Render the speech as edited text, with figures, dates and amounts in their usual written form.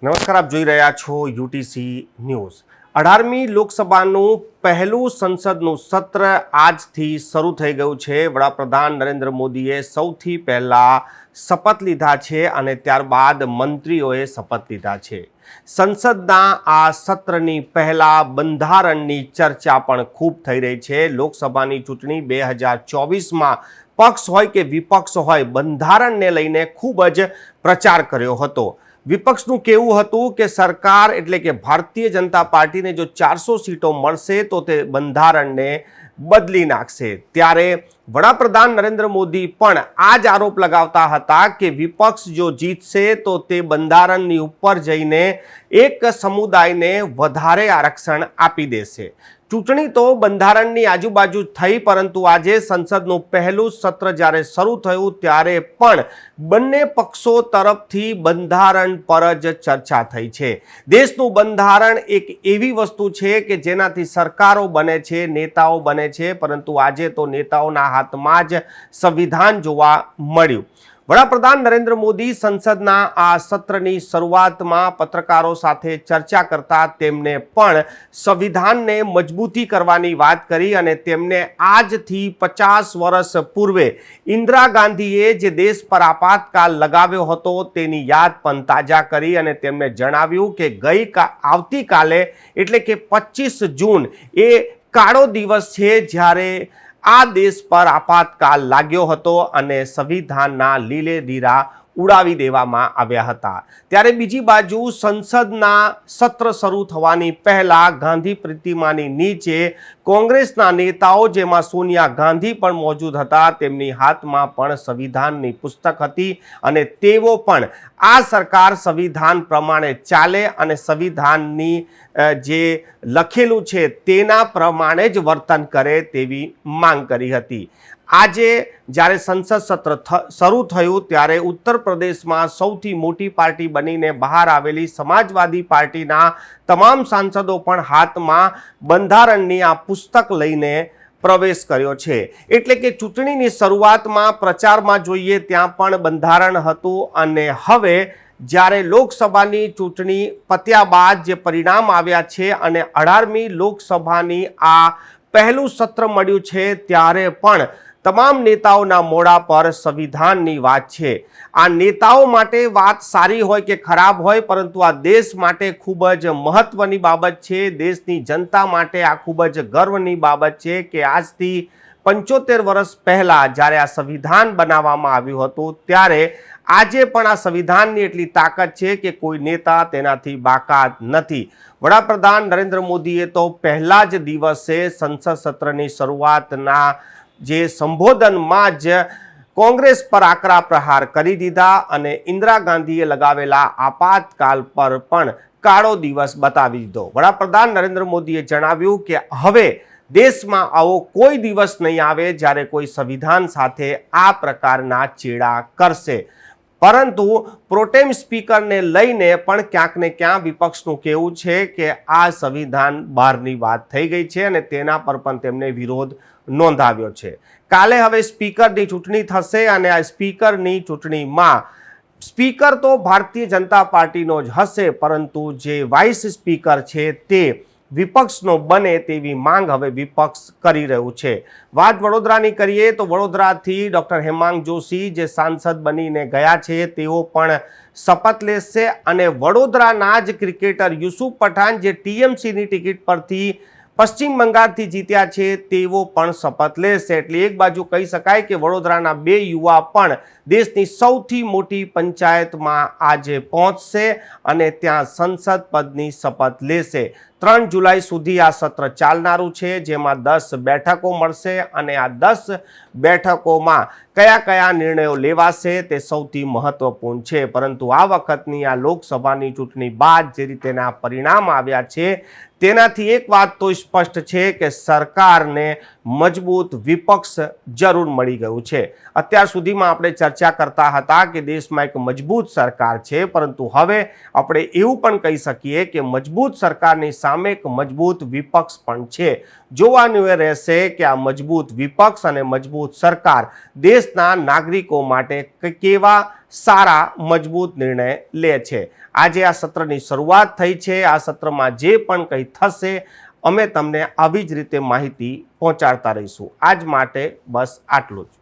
નમસ્કાર, આપ જોઈ રહ્યા છો યુટીસી ન્યૂઝ। 18મી લોકસભાનું પહેલું સંસદનું સત્ર આજથી શરૂ થઈ ગયું છે। વડાપ્રધાન નરેન્દ્ર મોદીએ સૌથી પહેલા શપથ લીધા છે અને ત્યારબાદ મંત્રીઓએ શપથ લીધા છે। સંસદના આ સત્રની પહેલા બંધારણની ચર્ચા પણ ખૂબ થઈ રહી છે। લોકસભાની ચૂંટણી 2024માં પક્ષ હોય કે વિપક્ષ હોય, બંધારણને લઈને ખૂબ જ પ્રચાર કર્યો હતો। વિપક્ષનું કહેવું હતું કે સરકાર એટલે કે ભારતીય જનતા પાર્ટીને જો 400 સીટો મળશે તો તે બંધારણને બદલી નાખશે। ત્યારે વડાપ્રધાન નરેન્દ્ર મોદી પણ આ જ આરોપ લગાવતા હતા કે વિપક્ષ જો જીતશે તો તે બંધારણની ઉપર જઈને એક સમુદાયને વધારે આરક્ષણ આપી દેશે। ચૂંટણી તો બંધારણની આજુબાજુ થઈ, પરંતુ આજે સંસદનું પહેલું સત્ર જ્યારે શરૂ થયું ત્યારે પણ બંને પક્ષો તરફથી બંધારણ પર જ ચર્ચા થઈ છે। દેશનું બંધારણ એક એવી વસ્તુ છે કે જેનાથી સરકારો બને છે, નેતાઓ બને છે, પરંતુ આજે તો નેતાઓના હાથમાં જ સંવિધાન જોવા મળ્યું। વડાપ્રધાન નરેન્દ્ર મોદી સંસદના આ સત્રની શરૂઆતમાં પત્રકારો સાથે ચર્ચા કરતા તેમને પણ સંવિધાનને મજબૂતી કરવાની વાત કરી અને તેમને આજથી 50 વર્ષ પૂર્વે ઇન્દિરા ગાંધીએ જે દેશ પર આપાતકાલ લગાવ્યો હતો તેની યાદ પણ તાજા કરી અને તેમને જણાવ્યું કે આવતીકાલે એટલે કે 25 જૂન એ કાળો દિવસ છે જ્યારે આ દેશ પર આપાતકાલ લાગ્યો હતો અને સંવિધાનના લીલે લીરા ઉડાવી દેવામાં આવ્યા હતા। ત્યારે બીજી બાજુ સંસદના સત્ર શરૂ થવાની પહેલા ગાંધી પ્રતિમાની નીચે કોંગ્રેસના નેતાઓ, જેમાં સોનિયા ગાંધી પણ મોજૂદ હતા, તેમની હાથમાં પણ સંવિધાનની પુસ્તક હતી અને તેઓ પણ આ સરકાર સંવિધાન પ્રમાણે ચાલે અને સંવિધાનની જે લખેલું છે તેના પ્રમાણે જ વર્તન કરે તેવી માંગ કરી હતી। આજે જ્યારે સંસદ સત્ર શરૂ થયું ત્યારે ઉત્તર પ્રદેશમાં સૌથી મોટી પાર્ટી બનીને બહાર આવેલી સમાજવાદી પાર્ટીના તમામ સાંસદો પણ હાથમાં બંધારણની આ પુસ્તક લઈને પ્રવેશ કર્યો છે। એટલે કે ચૂંટણીની શરૂઆતમાં પ્રચારમાં જોઈએ ત્યાં પણ બંધારણ હતું અને હવે જ્યારે લોકસભાની ચૂંટણી પત્યા બાદ જે પરિણામ આવ્યા છે અને 18મી લોકસભાની આ પહેલું સત્ર મળ્યું છે ત્યારે પણ તમામ નેતાઓના મોઢા પર સંવિધાનની વાત છે। આ નેતાઓ માટે વાત સારી હોય કે ખરાબ હોય, પરંતુ આ દેશ માટે ખૂબ જ મહત્વની બાબત છે। દેશની જનતા માટે આ ખૂબ જ ગર્વની બાબત છે કે આજથી 75 વર્ષ પહેલા જ્યારે આ સંવિધાન બનાવવામાં આવ્યું હતું ત્યારે આજે પણ આ સંવિધાનની એટલી તાકાત છે કે કોઈ નેતા તેનાથી બાકાત નથી। વડાપ્રધાન નરેન્દ્ર મોદીએ તો પહેલા જ દિવસે સંસદ સત્રની શરૂઆતના જે સંબોધનમાં જ કોંગ્રેસ પર આકરા પ્રહાર કરી દીધા અને ઇન્દિરા ગાંધીએ લગાવેલા આપાતકાલ પર પણ કાળો દિવસ બતાવી દીધો। વડાપ્રધાન નરેન્દ્ર મોદીએ જણાવ્યું કે હવે દેશમાં આવો કોઈ દિવસ નહીં આવે જ્યારે કોઈ સંવિધાન સાથે આ પ્રકારના ચેડા કરશે, પરંતુ પ્રોટેમ સ્પીકરને લઈને પણ ક્યાંક ને ક્યાં વિપક્ષનું કહેવું છે કે આ સંવિધાન બહારની વાત થઈ ગઈ છે અને તેના પર પણ તેમને વિરોધ નોંધાવ્યો છે। કાલે હવે સ્પીકરની ચૂંટણી થશે અને આ સ્પીકરની ચૂંટણીમાં સ્પીકર તો ભારતીય જનતા પાર્ટીનો જ હશે, પરંતુ જે વાઇસ સ્પીકર છે તે વિપક્ષનો બને તેવી માંગ હવે વિપક્ષ કરી રહ્યું છે। વાત વડોદરાની કરીએ તો વડોદરાથી ડૉક્ટર હેમાંગ જોશી જે સાંસદ બનીને ગયા છે તેઓ પણ શપથ લેશે અને વડોદરાના જ ક્રિકેટર યુસુફ પઠાણ જે ટીએમસીની ટિકિટ પરથી પશ્ચિમ બંગાળથી જીત્યા છે તેઓ પણ શપથ લેશે। એટલે એક બાજુ કહી શકાય કે વડોદરાના બે યુવા પણ દેશની સૌથી મોટી પંચાયતમાં આજે પહોંચશે અને ત્યાં સંસદ પદની શપથ લેશે। 3 જુલાઈ સુધી આ સત્ર ચાલનારું છે, જેમાં 10 બેઠકો મળશે અને આ 10 બેઠકોમાં કયા કયા નિર્ણયો લેવાશે તે સૌથી મહત્વપૂર્ણ છે। પરંતુ આ વખતની આ લોકસભાની ચૂંટણી બાદ જે રીતેના પરિણામ આવ્યા છે તેનાથી એક વાત તો સ્પષ્ટ છે કે સરકારને મજબૂત વિપક્ષ જરૂર મળી ગયું છે। અત્યાર સુધીમાં આપણે ચર્ચા કરતા હતા કે દેશમાં એક મજબૂત સરકાર છે, પરંતુ હવે આપણે એવું પણ કહી શકીએ કે મજબૂત સરકારની સામે એક મજબૂત વિપક્ષ પણ છે। જોવાનું એ રહેશે કે આ મજબૂત વિપક્ષ અને મજબૂત સરકાર દેશના નાગરિકો માટે કેવા સારા મજબૂત નિર્ણય લે છે. આજે આ સત્રની શરૂઆત થઈ છે. આ સત્રમાં જે પણ કંઈ થશે અમે તમને આવી જ રીતે માહિતી પહોંચાડતા રહીશું. આજ માટે બસ આટલું જ.